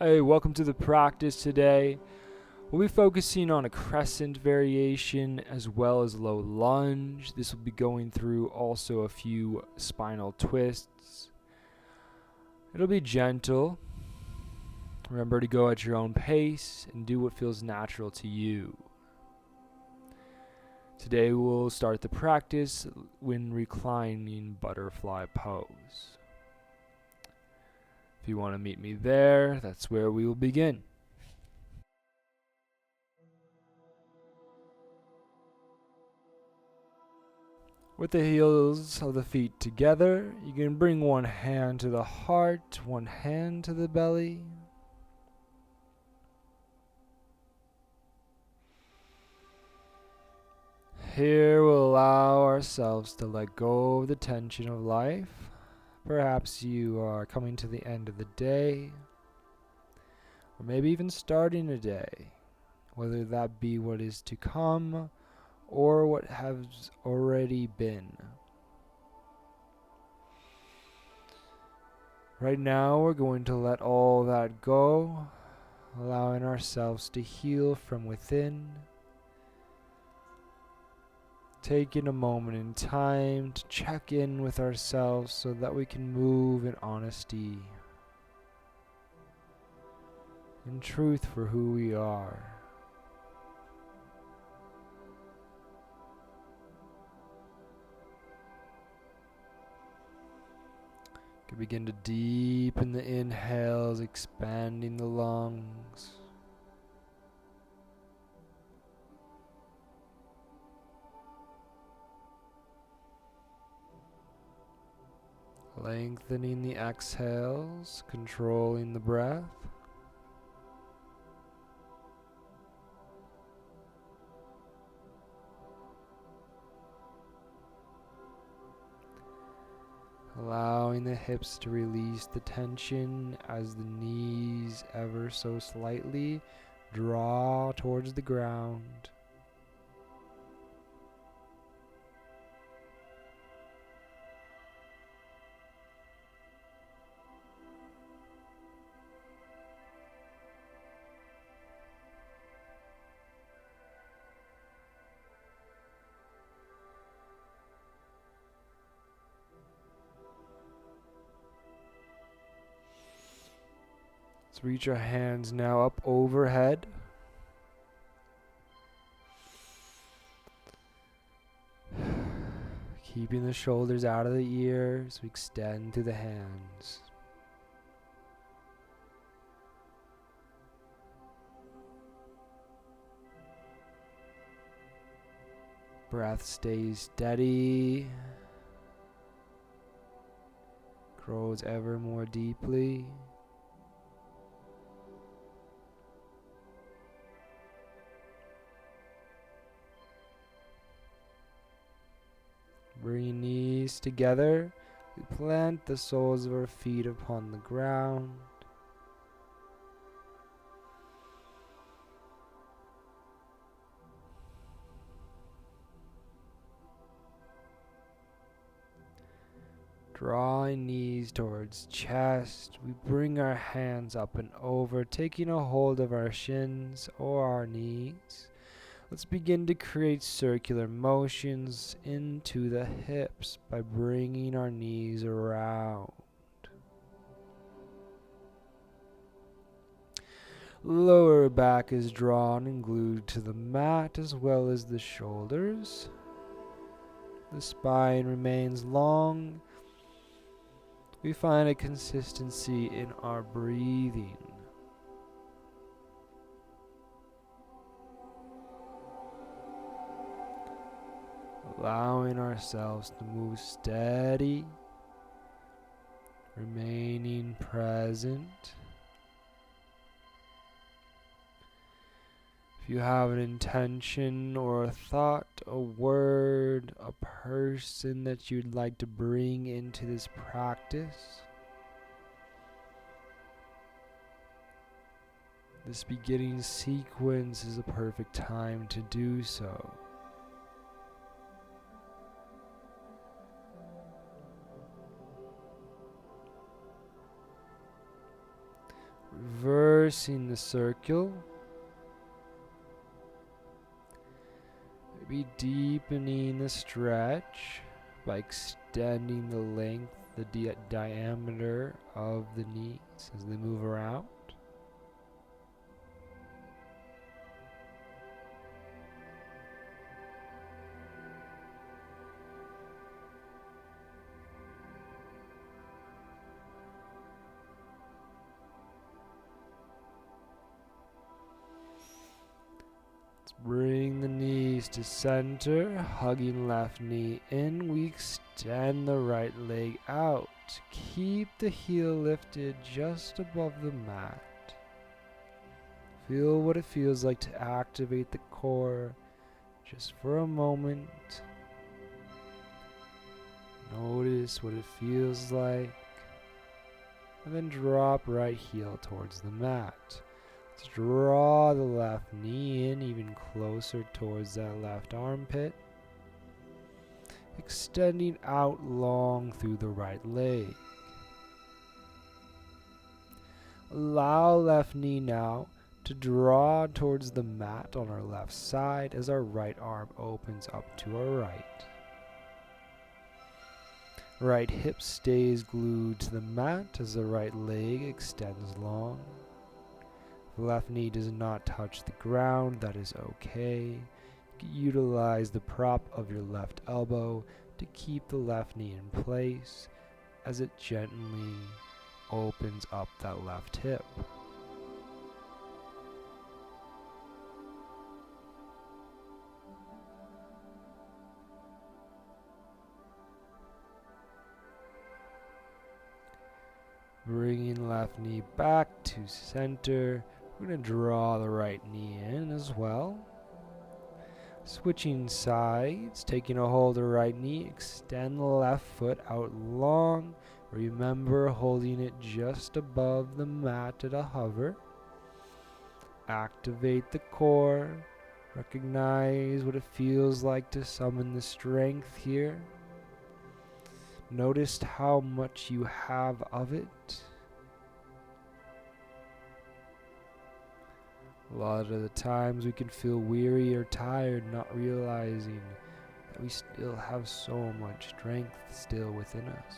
Hey, welcome to the practice today. We'll be focusing on a crescent variation as well as low lunge. This will be going through also a few spinal twists. It'll be gentle. Remember to go at your own pace and do what feels natural to you. Today we'll start the practice when reclining butterfly pose. If you want to meet me there, that's where we will begin. With the heels of the feet together, you can bring one hand to the heart, one hand to the belly. Here we'll allow ourselves to let go of the tension of life. Perhaps you are coming to the end of the day, or maybe even starting a day, whether that be what is to come or what has already been. Right now, we're going to let all that go, allowing ourselves to heal from within, taking a moment in time to check in with ourselves so that we can move in honesty, in truth for who we are. You can begin to deepen the inhales, expanding the lungs. Lengthening the exhales, controlling the breath. Allowing the hips to release the tension as the knees ever so slightly draw towards the ground. Let's reach our hands now up overhead. Keeping the shoulders out of the ears, we extend through the hands. Breath stays steady, grows ever more deeply. Bring knees together. We plant the soles of our feet upon the ground. Drawing knees towards chest, we bring our hands up and over, taking a hold of our shins or our knees. Let's begin to create circular motions into the hips by bringing our knees around. Lower back is drawn and glued to the mat as well as the shoulders. The spine remains long. We find a consistency in our breathing. Allowing ourselves to move steady, remaining present. If you have an intention or a thought, a word, a person that you'd like to bring into this practice, this beginning sequence is a perfect time to do so. Reverse reversing the circle. Maybe deepening the stretch by extending the length, the diameter of the knees as they move around. Bring the knees to center, hugging left knee in. We extend the right leg out. Keep the heel lifted just above the mat. Feel what it feels like to activate the core just for a moment. Notice what it feels like. And then drop right heel towards the mat. Let's draw the left knee in even closer towards that left armpit. Extending out long through the right leg. Allow left knee now to draw towards the mat on our left side as our right arm opens up to our right. Right hip stays glued to the mat as the right leg extends long. The left knee does not touch the ground, that is okay. Utilize the prop of your left elbow to keep the left knee in place as it gently opens up that left hip. Bringing left knee back to center. We're going to draw the right knee in as well. Switching sides, taking a hold of the right knee, extend the left foot out long. Remember holding it just above the mat at a hover. Activate the core. Recognize what it feels like to summon the strength here. Notice how much you have of it. A lot of the times we can feel weary or tired, not realizing that we still have so much strength still within us.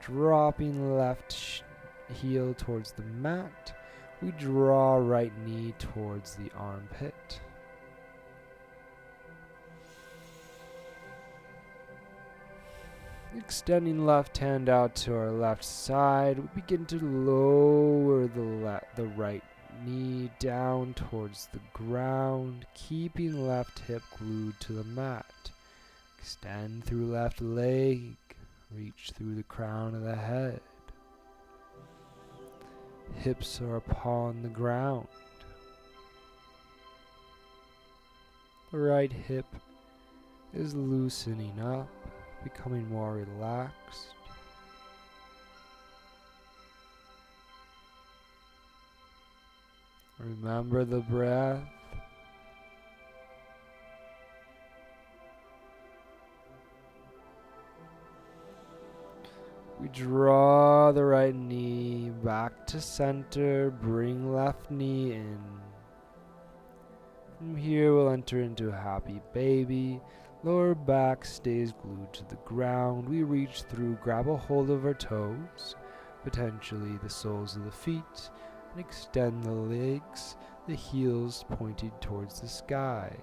Dropping left heel towards the mat, we draw right knee towards the armpit. Extending left hand out to our left side, we begin to lower the right knee down towards the ground, keeping left hip glued to the mat. Extend through left leg, reach through the crown of the head. Hips are upon the ground. The right hip is loosening up, becoming more relaxed. Remember the breath. We draw the right knee back to center, bring left knee in. From here we'll enter into a happy baby. Lower back stays glued to the ground. We reach through, grab a hold of our toes, potentially the soles of the feet, and extend the legs, the heels pointed towards the sky,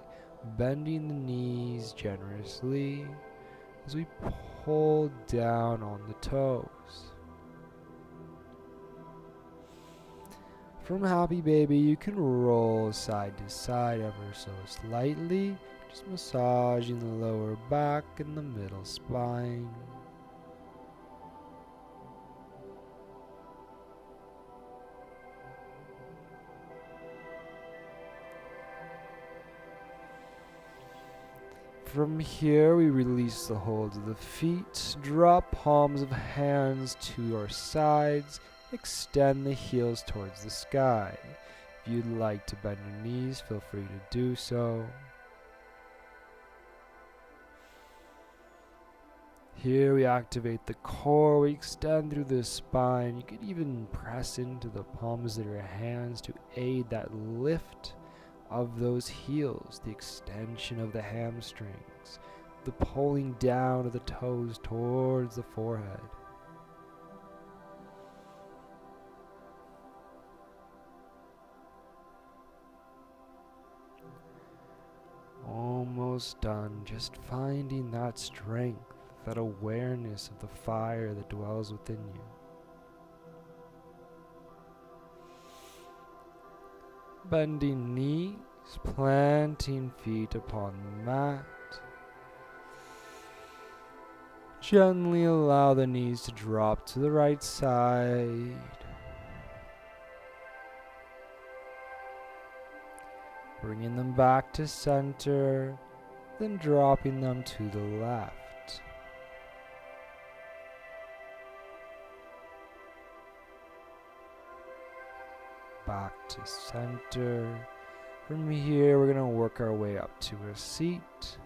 bending the knees generously as we pull down on the toes. From happy baby, you can roll side to side ever so slightly, just massaging the lower back and the middle spine. From here, we release the holds of the feet, drop palms of hands to our sides, extend the heels towards the sky. If you'd like to bend your knees, feel free to do so. Here we activate the core, we extend through the spine. You could even press into the palms of your hands to aid that lift of those heels, the extension of the hamstrings, the pulling down of the toes towards the forehead. Almost done, just finding that strength, that awareness of the fire that dwells within you. Bending knees, planting feet upon the mat. Gently allow the knees to drop to the right side. Bringing them back to center, then dropping them to the left. Back to center. From here, we're going to work our way up to a seat.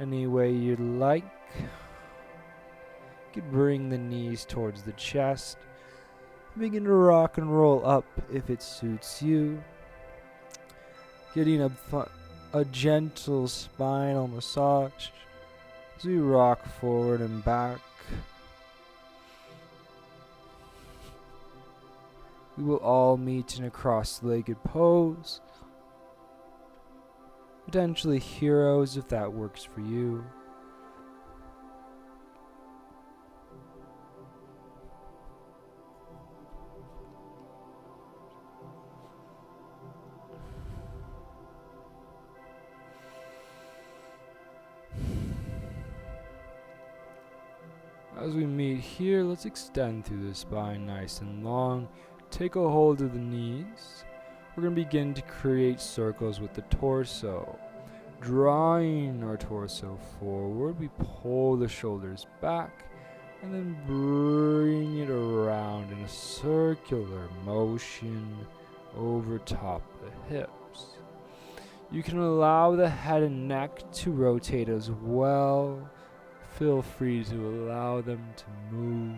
Any way you'd like. You could bring the knees towards the chest. Begin to rock and roll up if it suits you. Getting a gentle spinal massage as we rock forward and back. We will all meet in a cross-legged pose. Potentially heroes if that works for you. As we meet here, let's extend through the spine nice and long. Take a hold of the knees. We're going to begin to create circles with the torso. Drawing our torso forward, we pull the shoulders back and then bring it around in a circular motion over top the hips. You can allow the head and neck to rotate as well. Feel free to allow them to move.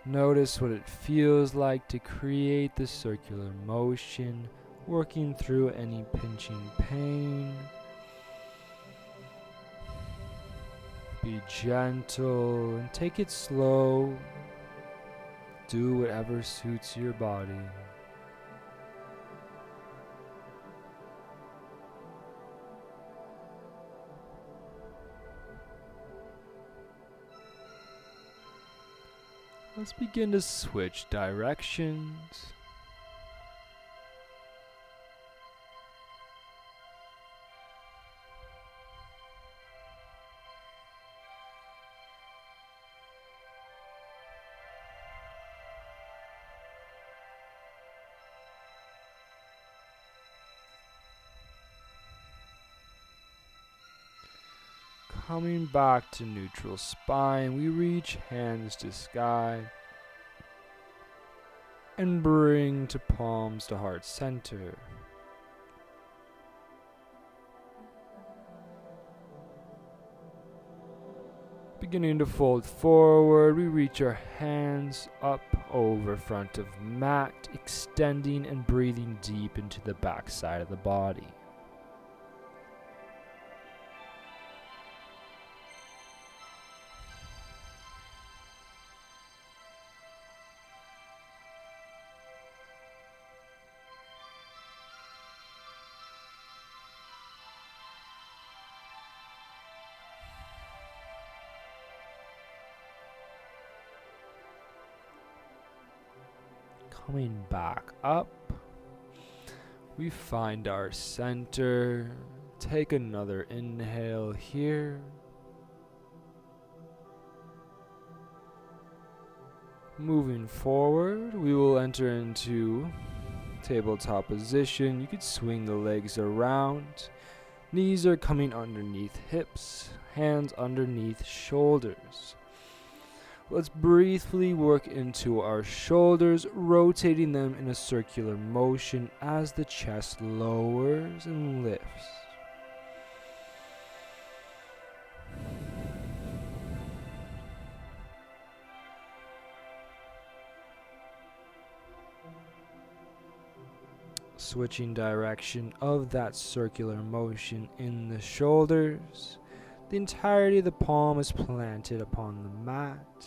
Notice what it feels like to create the circular motion, working through any pinching pain. Be gentle and take it slow. Do whatever suits your body. Let's begin to switch directions. Coming back to neutral spine, we reach hands to sky and bring to palms to heart center. Beginning to fold forward, we reach our hands up over front of mat, extending and breathing deep into the back side of the body. Coming back up, we find our center. Take another inhale here. Moving forward, we will enter into tabletop position. You could swing the legs around. Knees are coming underneath hips, hands underneath shoulders. Let's briefly work into our shoulders, rotating them in a circular motion as the chest lowers and lifts. Switching direction of that circular motion in the shoulders. The entirety of the palm is planted upon the mat.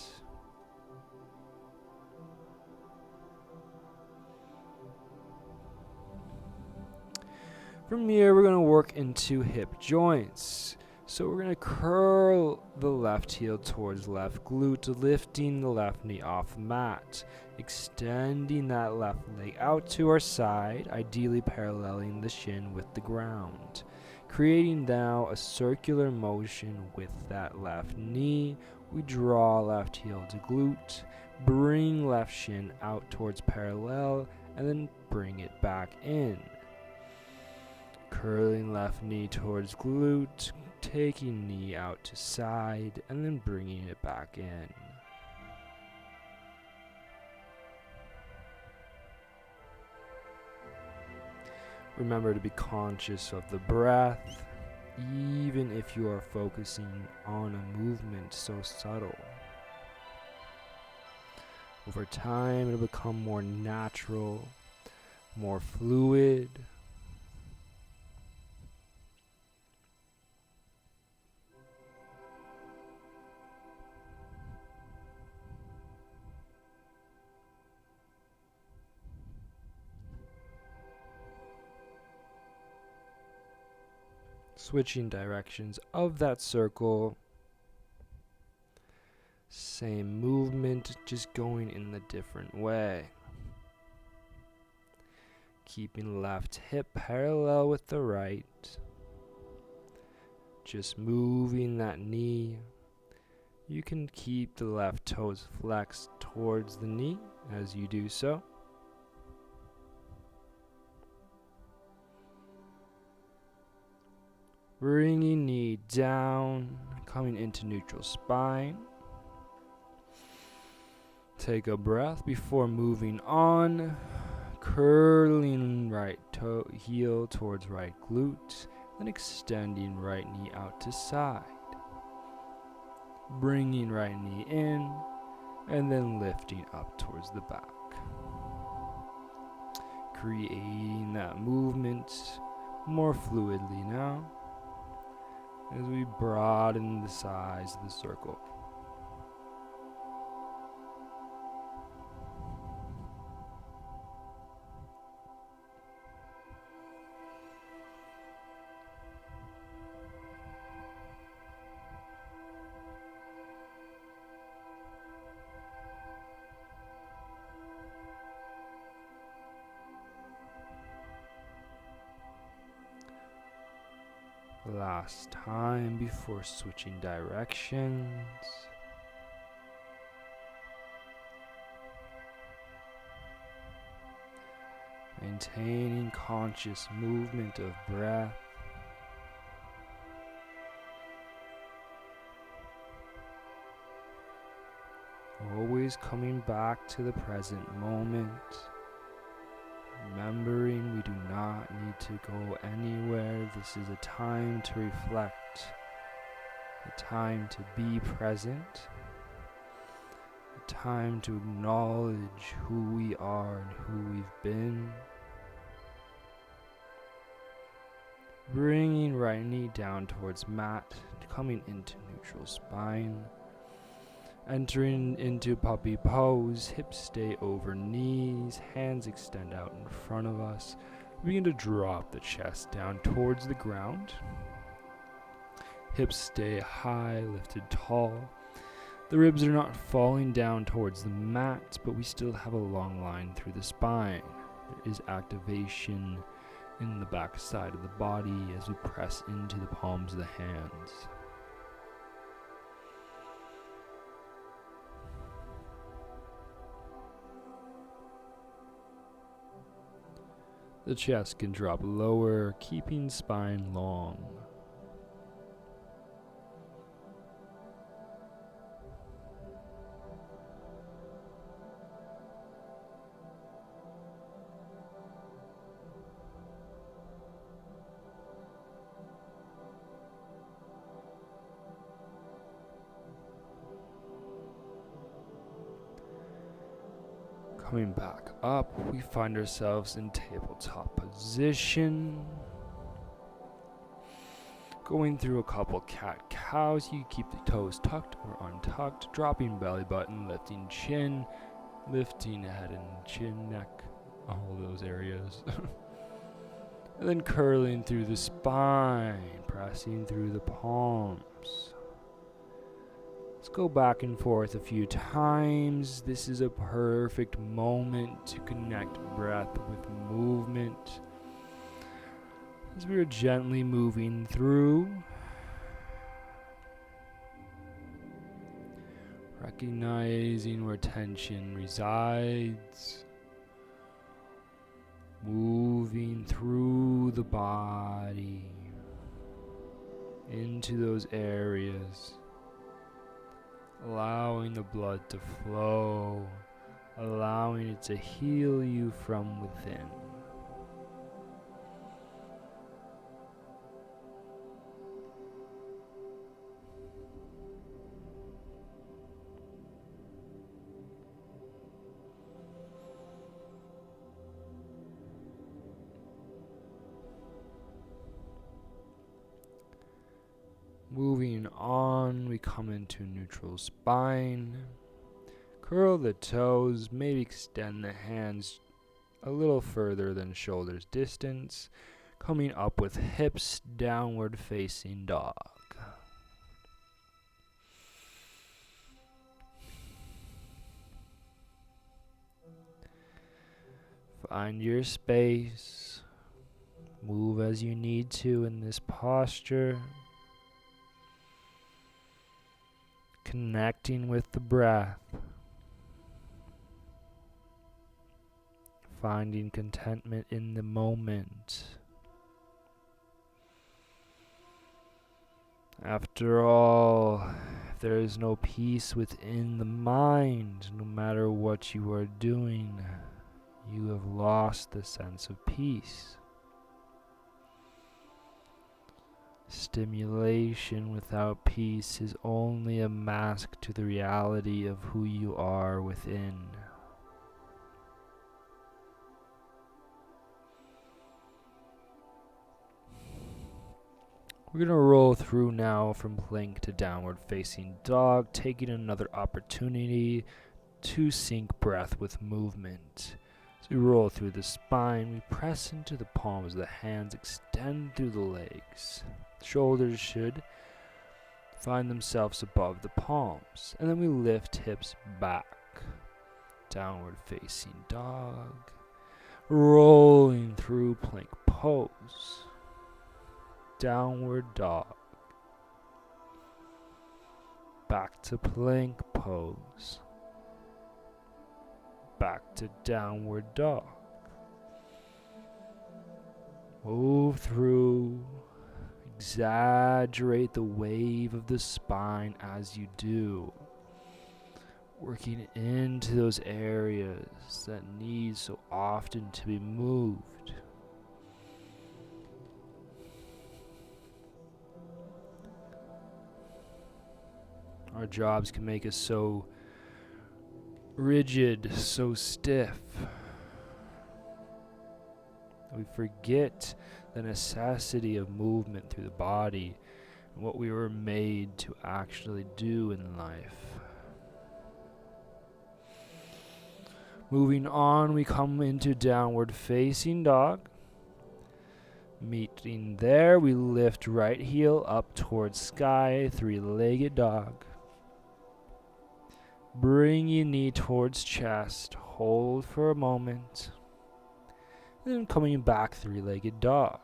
From here, we're going to work into hip joints. So we're going to curl the left heel towards left glute, lifting the left knee off the mat, extending that left leg out to our side, ideally paralleling the shin with the ground. Creating now a circular motion with that left knee. We draw left heel to glute, bring left shin out towards parallel, and then bring it back in. Curling left knee towards glute, taking knee out to side, and then bringing it back in. Remember to be conscious of the breath, even if you are focusing on a movement so subtle. Over time, it'll become more natural, more fluid. Switching directions of that circle. Same movement, just going in the different way. Keeping left hip parallel with the right. Just moving that knee. You can keep the left toes flexed towards the knee as you do so. Bringing knee down, coming into neutral spine. Take a breath before moving on. Curling right toe heel towards right glute, then extending right knee out to side. Bringing right knee in, and then lifting up towards the back. Creating that movement more fluidly now, as we broaden the size of the circle. Last time before switching directions. Maintaining conscious movement of breath. Always coming back to the present moment. Remembering we do not need to go anywhere. This is a time to reflect, a time to be present, a time to acknowledge who we are and who we've been. Bringing right knee down towards mat, coming into neutral spine. Entering into puppy pose, hips stay over knees, hands extend out in front of us. We begin to drop the chest down towards the ground. Hips stay high, lifted tall. The ribs are not falling down towards the mat, but we still have a long line through the spine. There is activation in the back side of the body as we press into the palms of the hands. The chest can drop lower, keeping spine long. Coming back up, we find ourselves in tabletop position. Going through a couple cat-cows, you keep the toes tucked or untucked, dropping belly button, lifting chin, lifting head and chin, neck, all those areas. And then curling through the spine, pressing through the palms. Let's go back and forth a few times. This is a perfect moment to connect breath with movement. As we are gently moving through, recognizing where tension resides, moving through the body into those areas, allowing the blood to flow, allowing it to heal you from within. Moving on, we come into neutral spine. Curl the toes, maybe extend the hands a little further than shoulders distance. Coming up with hips, downward facing dog. Find your space. Move as you need to in this posture. Connecting with the breath. Finding contentment in the moment. After all, if there is no peace within the mind, no matter what you are doing, you have lost the sense of peace. Stimulation without peace is only a mask to the reality of who you are within. We're going to roll through now from plank to downward facing dog, taking another opportunity to sync breath with movement. As we roll through the spine, we press into the palms of the hands, extend through the legs. Shoulders should find themselves above the palms. And then we lift hips back. Downward facing dog. Rolling through plank pose. Downward dog. Back to plank pose. Back to downward dog. Move through. Exaggerate the wave of the spine as you do. Working into those areas that need so often to be moved. Our jobs can make us so rigid, so stiff. We forget the necessity of movement through the body and what we were made to actually do in life. Moving on, we come into downward facing dog. Meeting there, we lift right heel up towards sky, three-legged dog. Bring your knee towards chest, hold for a moment. Then coming back, three-legged dog.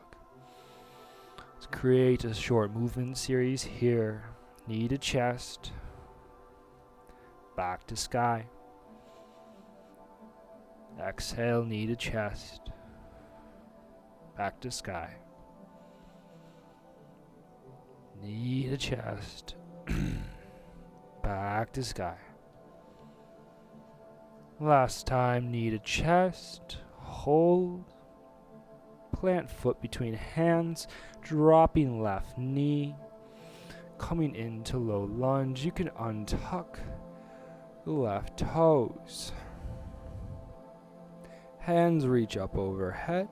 Let's create a short movement series here. Knee to chest, back to sky. Exhale, knee to chest, back to sky. Knee to chest, back to sky. Last time, knee to chest, hold. Plant foot between hands, dropping left knee. Coming into low lunge, you can untuck the left toes. Hands reach up overhead,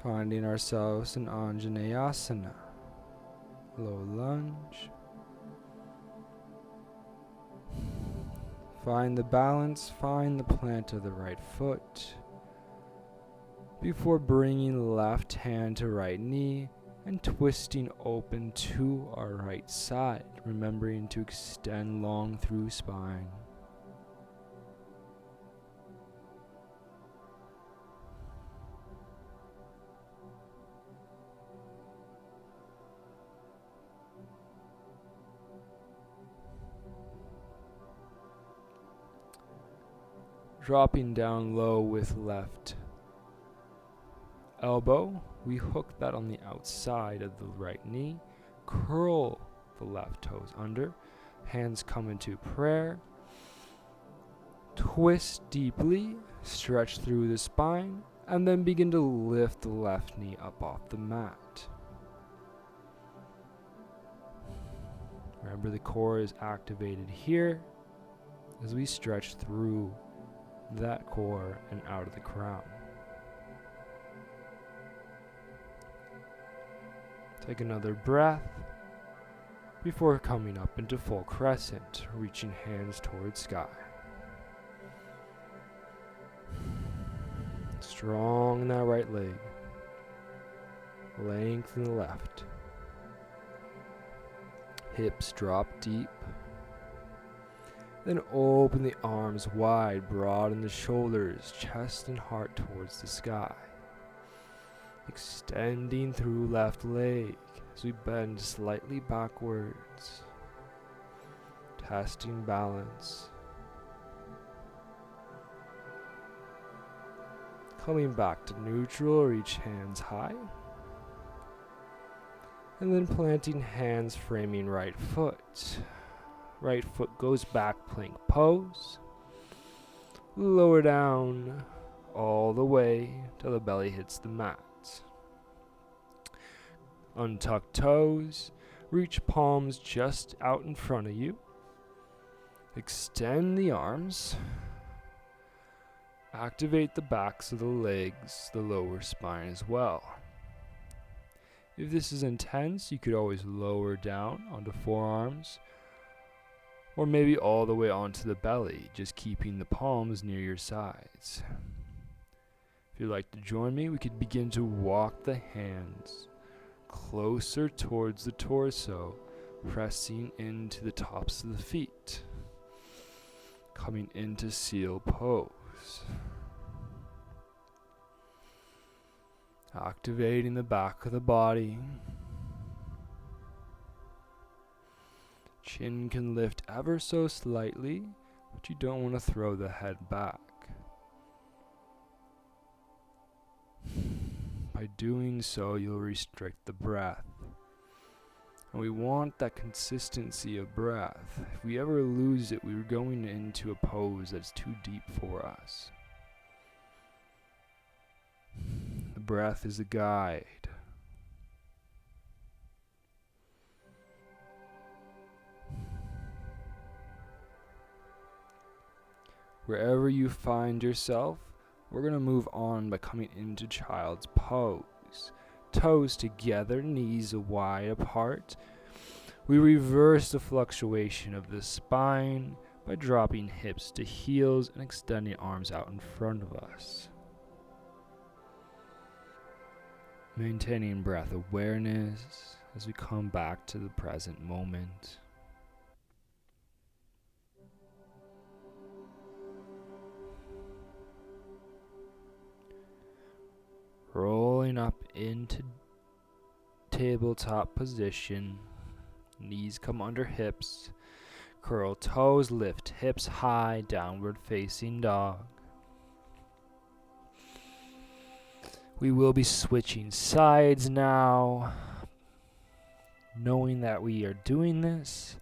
finding ourselves in Anjaneyasana, low lunge. Find the balance, find the plant of the right foot before bringing left hand to right knee and twisting open to our right side, remembering to extend long through spine. Dropping down low with left elbow, we hook that on the outside of the right knee, curl the left toes under, hands come into prayer, twist deeply, stretch through the spine, and then begin to lift the left knee up off the mat. Remember, the core is activated here as we stretch through that core and out of the crown. Take another breath before coming up into full crescent, reaching hands towards sky. Strong in that right leg. Lengthen the left. Hips drop deep. Then open the arms wide, broaden the shoulders, chest and heart towards the sky. Extending through left leg as we bend slightly backwards. Testing balance. Coming back to neutral, reach hands high. And then planting hands, framing right foot. Right foot goes back, plank pose. Lower down all the way till the belly hits the mat. Untuck toes, reach palms just out in front of you. Extend the arms. Activate the backs of the legs, the lower spine as well. If this is intense, you could always lower down onto forearms, or maybe all the way onto the belly, just keeping the palms near your sides. If you'd like to join me, we could begin to walk the hands closer towards the torso, pressing into the tops of the feet. Coming into seal pose. Activating the back of the body. Chin can lift ever so slightly, but you don't want to throw the head back. By doing so, you'll restrict the breath. And we want that consistency of breath. If we ever lose it, we're going into a pose that's too deep for us. The breath is a guide. Wherever you find yourself, we're going to move on by coming into child's pose. Toes together, knees wide apart. We reverse the fluctuation of the spine by dropping hips to heels and extending arms out in front of us. Maintaining breath awareness as we come back to the present moment. Rolling up into tabletop position. Knees come under hips. Curl toes, lift hips high, downward facing dog. We will be switching sides now. Knowing that we are doing this,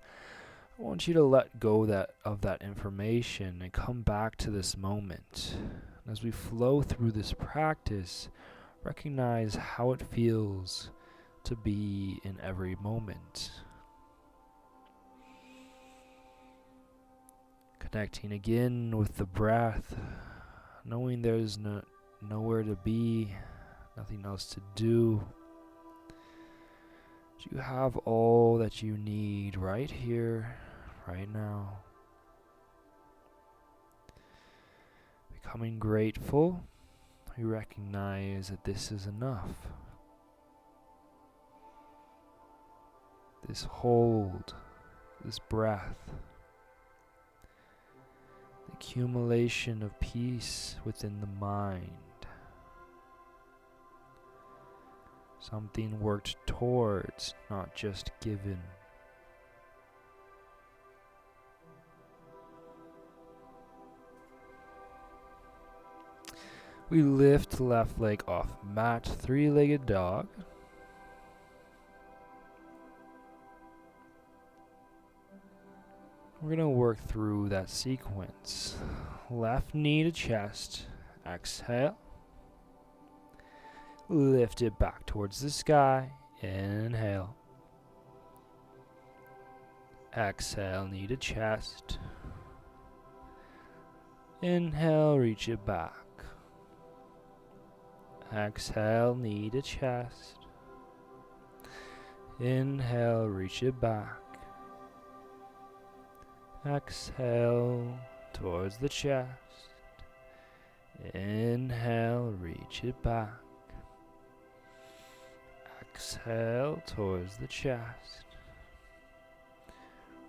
I want you to let go of that information and come back to this moment. As we flow through this practice, recognize how it feels to be in every moment. Connecting again with the breath, knowing there's nowhere to be, nothing else to do. You have all that you need right here, right now. Becoming grateful, we recognize that this is enough. This hold, this breath, the accumulation of peace within the mind. Something worked towards, not just given. We lift left leg off mat, three-legged dog. We're going to work through that sequence. Left knee to chest. Exhale. Lift it back towards the sky. Inhale. Exhale, knee to chest. Inhale, reach it back. Exhale, knee to chest. Inhale, reach it back. Exhale towards the chest. Inhale, reach it back. Exhale towards the chest.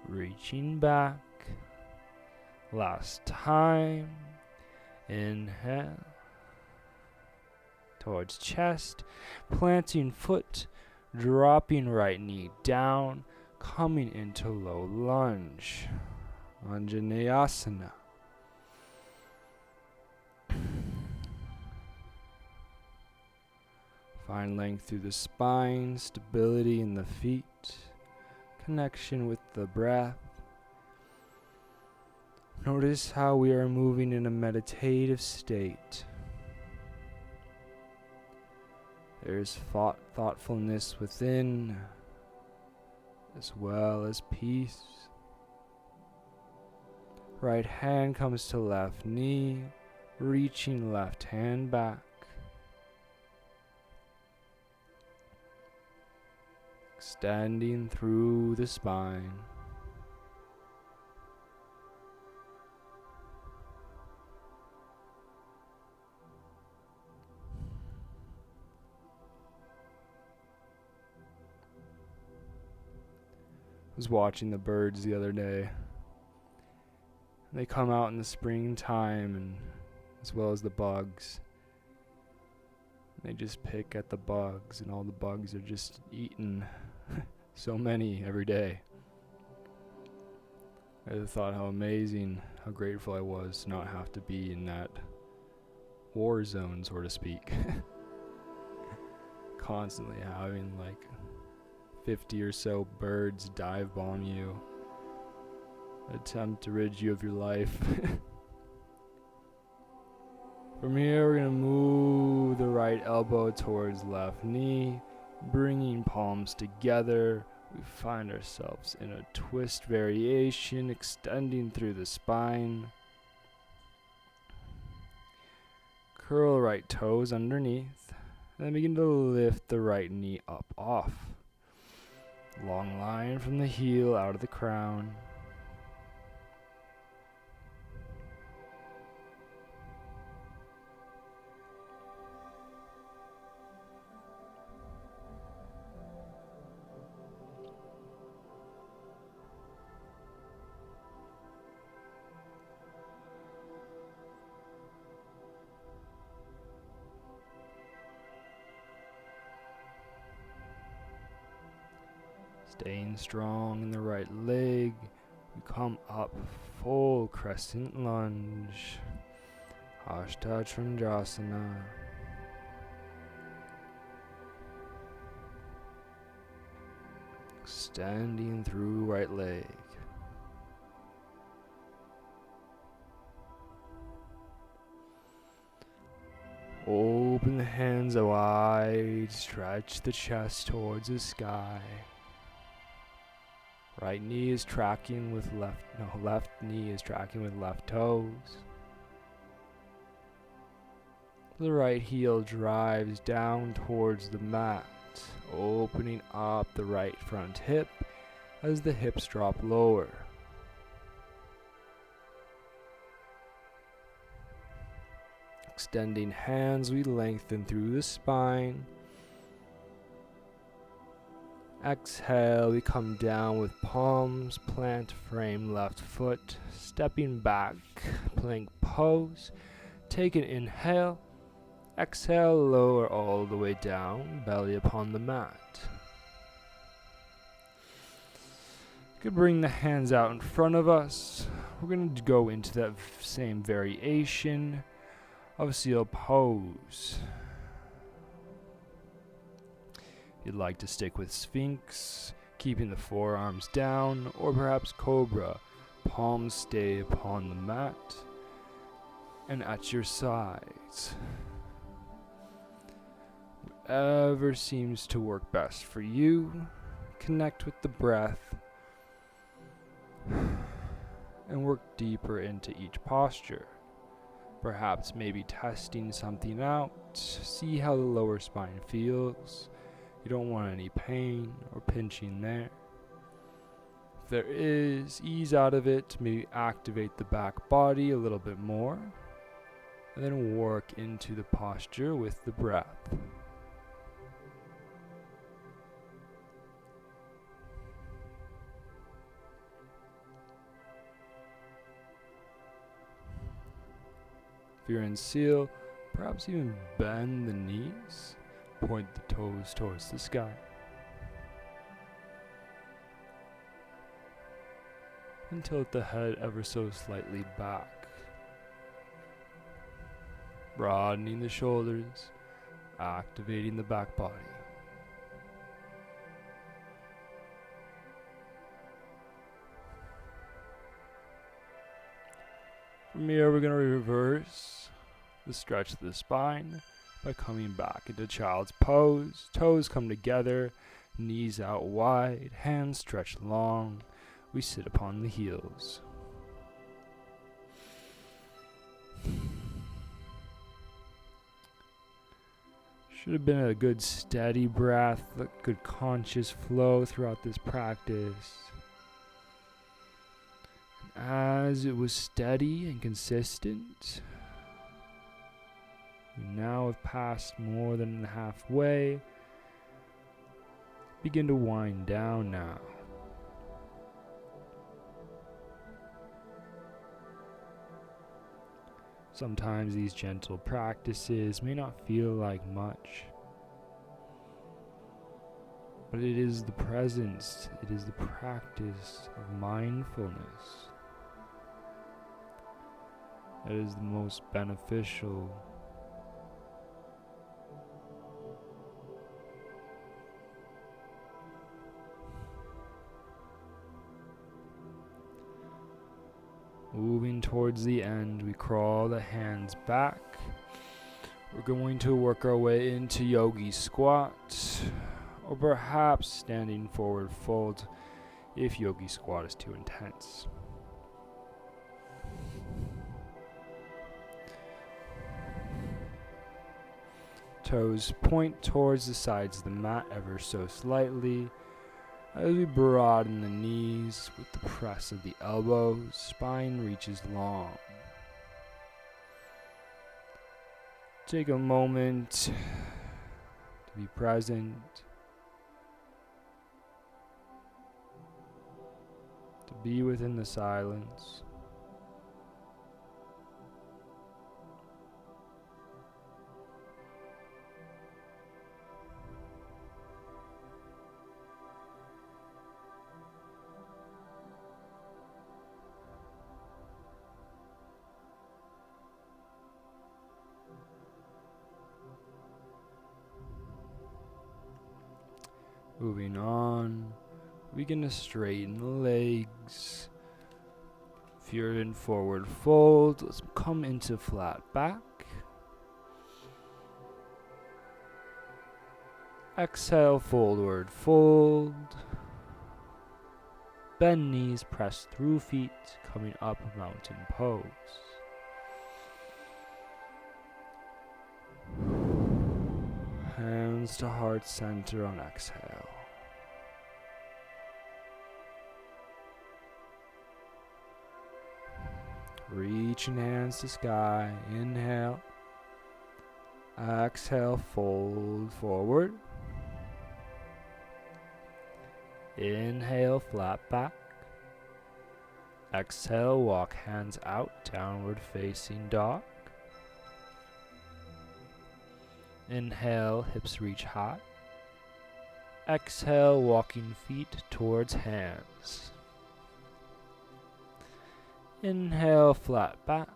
Reaching back. Last time. Inhale. Towards chest. Planting foot. Dropping right knee down. Coming into low lunge. Anjaneyasana. Find length through the spine, stability in the feet, connection with the breath. Notice how we are moving in a meditative state. There is thoughtfulness within, as well as peace. Right hand comes to left knee, reaching left hand back. Extending through the spine. I was watching the birds the other day. They come out in the springtime, and as well as the bugs. They just pick at the bugs, and all the bugs are just eaten. So many every day. I thought how amazing, how grateful I was to not have to be in that war zone, so to speak. Constantly having like 50 or so birds dive bomb you, attempt to rid you of your life. From here, we're going to move the right elbow towards left knee, bringing palms together. We find ourselves in a twist variation, extending through the spine. Curl right toes underneath, and then begin to lift the right knee up off. Long line from the heel out of the crown. Staying strong in the right leg, we come up full crescent lunge, Hasta Chandrasana. Extending through right leg. Open the hands wide, stretch the chest towards the sky. Right knee is tracking with left knee is tracking with left toes. The right heel drives down towards the mat, opening up the right front hip as the hips drop lower. Extending hands, we lengthen through the spine. Exhale, we come down with palms, plant frame left foot, stepping back, plank pose. Take an inhale. Exhale, lower all the way down, belly upon the mat. You could bring the hands out in front of us. We're going to go into that same variation of seal pose. You'd like to stick with Sphinx, keeping the forearms down, or perhaps Cobra, palms stay upon the mat and at your sides. Whatever seems to work best for you, connect with the breath and work deeper into each posture. Perhaps maybe testing something out, see how the lower spine feels. You don't want any pain or pinching there. If there is, ease out of it, maybe activate the back body a little bit more, and then work into the posture with the breath. If you're in seal, perhaps even bend the knees, point the toes towards the sky. And tilt the head ever so slightly back. Broadening the shoulders, activating the back body. From here, we're going to reverse the stretch of the spine by coming back into child's pose. Toes come together, knees out wide, hands stretched long. We sit upon the heels. Should have been a good steady breath, a good conscious flow throughout this practice. As it was steady and consistent, we now have passed more than halfway. Begin to wind down now. Sometimes these gentle practices may not feel like much, but it is the presence, it is the practice of mindfulness that is the most beneficial. Moving towards the end, we crawl the hands back. We're going to work our way into yogi squat, or perhaps standing forward fold if yogi squat is too intense. Toes point towards the sides of the mat ever so slightly as we broaden the knees with the press of the elbows. Spine reaches long. Take a moment to be present, to be within the silence. Moving on, we begin to straighten the legs. If you're in forward fold, let's come into flat back. Exhale, forward fold. Bend knees, press through feet, coming up mountain pose. Hands to heart center on exhale. Reaching hands to sky. Inhale. Exhale, fold forward. Inhale, flat back. Exhale, walk hands out, downward facing dog. Inhale, hips reach high. Exhale, walking feet towards hands. Inhale, flat back.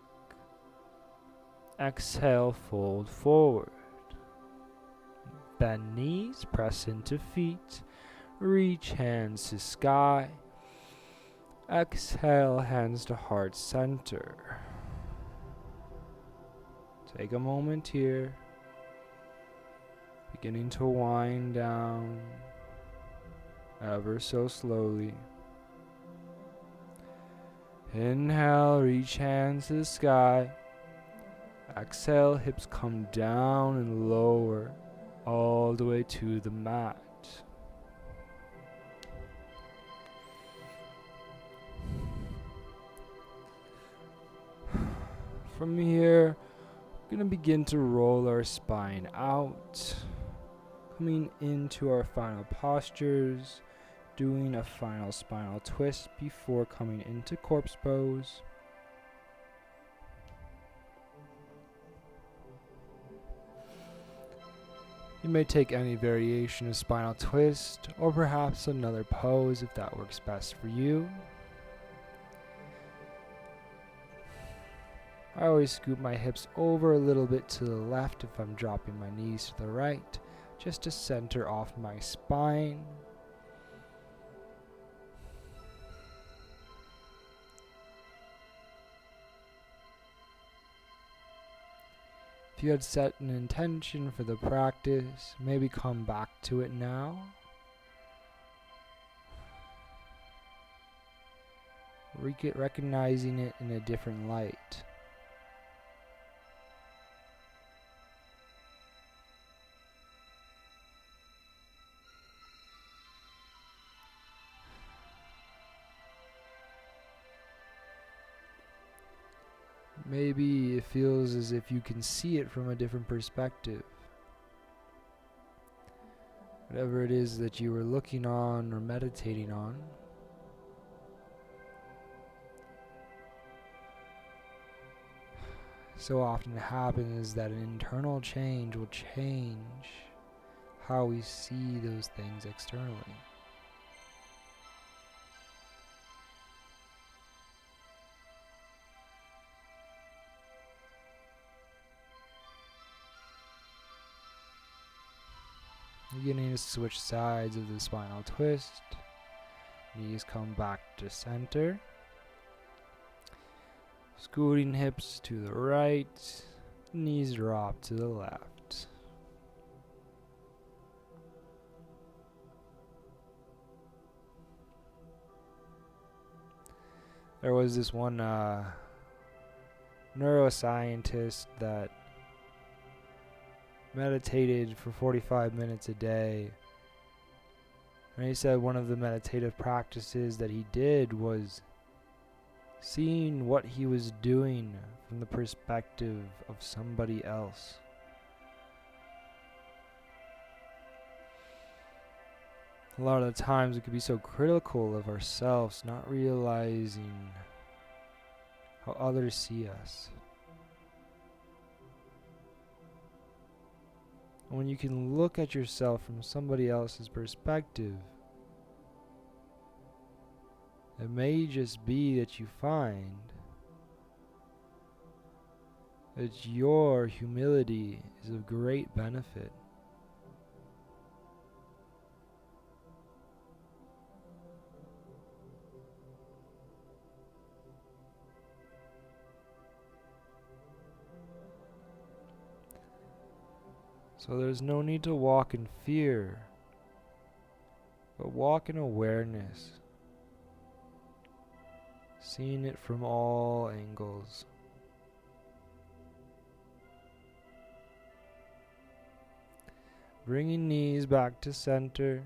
Exhale, fold forward. Bend knees, press into feet. Reach hands to sky. Exhale, hands to heart center. Take a moment here. Beginning to wind down ever so slowly. Inhale, reach hands to the sky. Exhale, hips come down and lower all the way to the mat. From here, we're going to begin to roll our spine out, coming into our final postures, doing a final spinal twist before coming into corpse pose. You may take any variation of spinal twist, or perhaps another pose if that works best for you. I always scoop my hips over a little bit to the left if I'm dropping my knees to the right, just to center off my spine. If you had set an intention for the practice, maybe come back to it now. Recognizing it in a different light. Maybe it feels as if you can see it from a different perspective. Whatever it is that you were looking on or meditating on. So often it happens that an internal change will change how we see those things externally. Beginning to switch sides of the spinal twist. Knees come back to center. Scooting hips to the right. Knees drop to the left. There was this one neuroscientist that meditated for 45 minutes a day. And he said one of the meditative practices that he did was seeing what he was doing from the perspective of somebody else. A lot of the times we could be so critical of ourselves, not realizing how others see us. When you can look at yourself from somebody else's perspective, it may just be that you find that your humility is of great benefit. So there's no need to walk in fear, but walk in awareness. seeing it from all angles. Bringing knees back to center.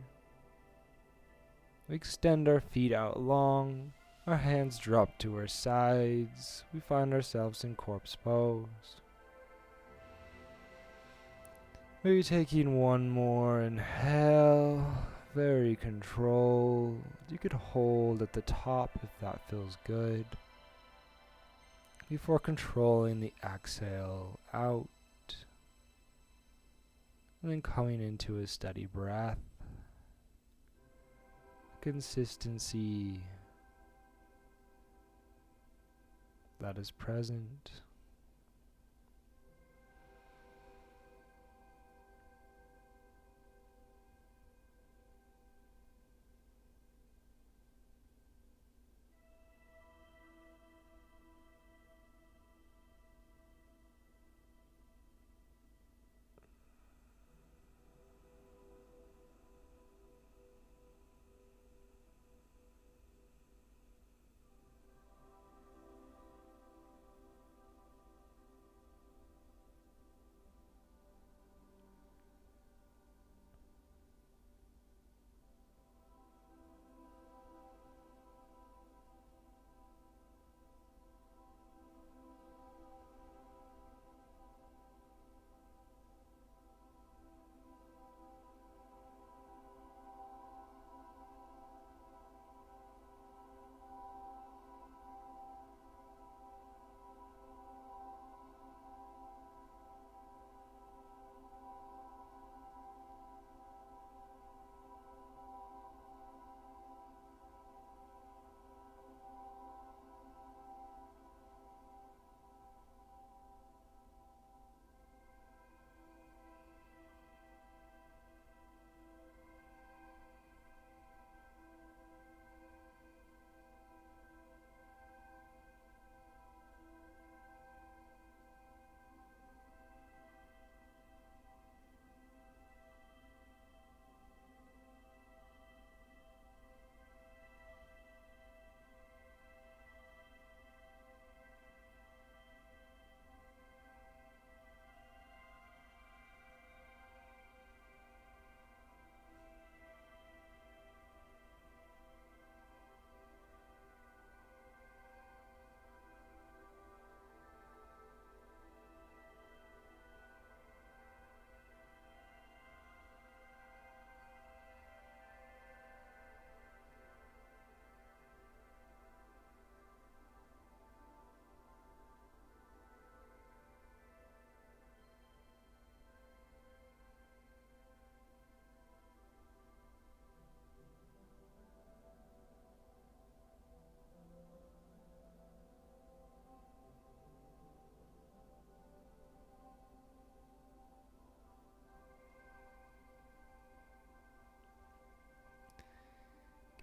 We extend our feet out long. Our hands drop to our sides. We find ourselves in corpse pose. Maybe taking one more inhale, very controlled. You could hold at the top if that feels good. Before controlling the exhale out. And then coming into a steady breath. Consistency that is present.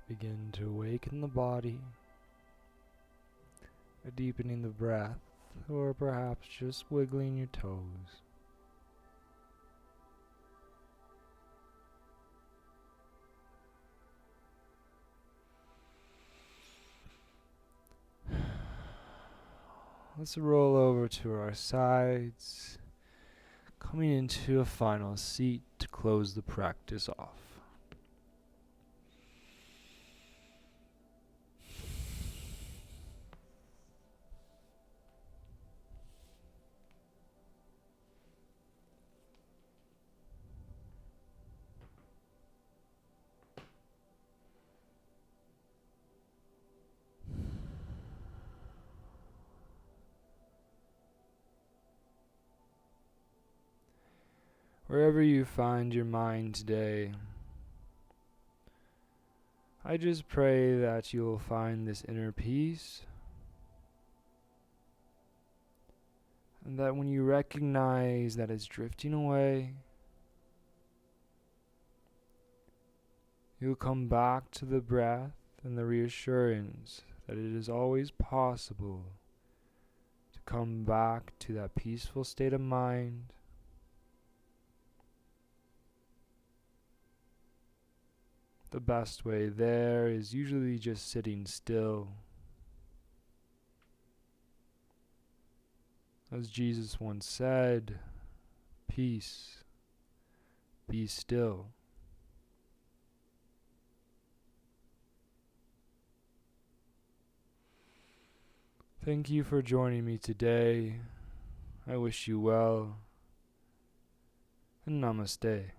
Begin to awaken the body, deepening the breath, or perhaps just wiggling your toes. Let's roll over to our sides, coming into a final seat to close the practice off. Wherever you find your mind today, I just pray that you'll find this inner peace, and that when you recognize that it's drifting away, you'll come back to the breath and the reassurance that it is always possible to come back to that peaceful state of mind. The best way there is usually just sitting still, As Jesus once said, peace, be still. Thank you for joining me today. I wish you well, and namaste.